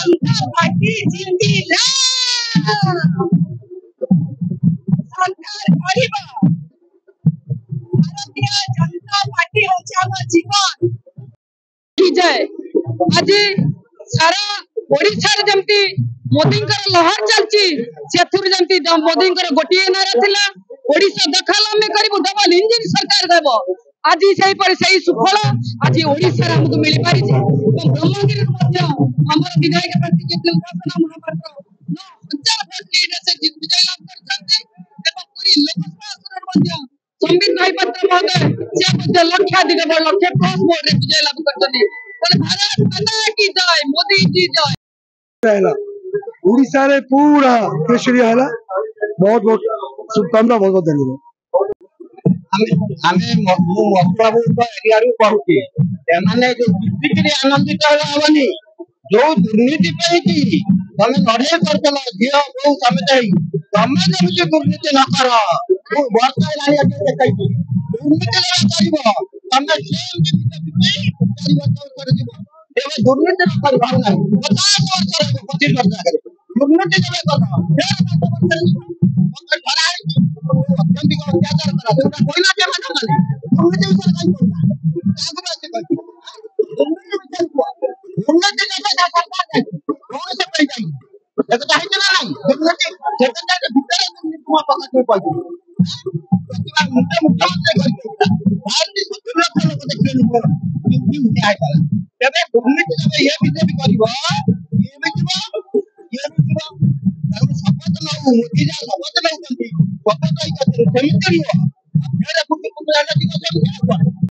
जनता party जिंदाबाद सरकार गरीब भारतीय जनता पार्टी होची आम जीवन की जय। आज सारा ओडिशा रे जमती मोदी लहर चलची जमती मोदी गोटे नारा थिला ओडिशा दखल आम करू डबल इंजिन सरकार देव। आज से सुफल आज ओडिशा हमको मिल पारी ब्रह्मगिरी आमर विधायक प्रतिनिधि उपासना महापात्र 9,000 भोट लीड से विजय लाभ कर पूरी लोकसभा संबित भाई पत्र महोदय लक्षाधिक लक्ष प्लस वोट रे विजय लाभ कर भारत माता की जय मोदी जी जय। उड़ीसा रे पूरा केसरी हला बहुत बहुत शुभकामना बहुत बहुत धन्यवाद। आमे मथुराबू एरिया रू कहूची एमाने जो जितिकरी आनंदित होवनी जो दुर्नीति पे की तमे लड़ाई करतला झियो बहु समेत तमे जब दुर्नीति न करो वर्षा लानी देखै दुर्नीति करबो तमे सेम के कर दिबो एबे दुर्नीति न कर भाव नहीं 50 वर्ष 25 वर्ष आगे दुर्नीति जब करो फिर धराई अत्यंत अत्याचार करा कोई ना के मतलब नहीं दुर्नीति विषय नहीं बोलना आगे बात कर दुर्नीति जब सरकार है कौन से पे जाई एक तो है ना नहीं दुर्नीति सरकार के भीतर दुर्नीति को पकड़ नहीं पाई प्रतिभा मुख्यमंत्री कर भारतीय सुरक्षा लोग देखले क्यों नहीं आया तबे दुर्नीति जब ये बीजेपी करबो ये भी शपथ लो मोदी जा शपथ लो शपथ ही करते सेमित करियो मेरे पुत्र पुत्र आगे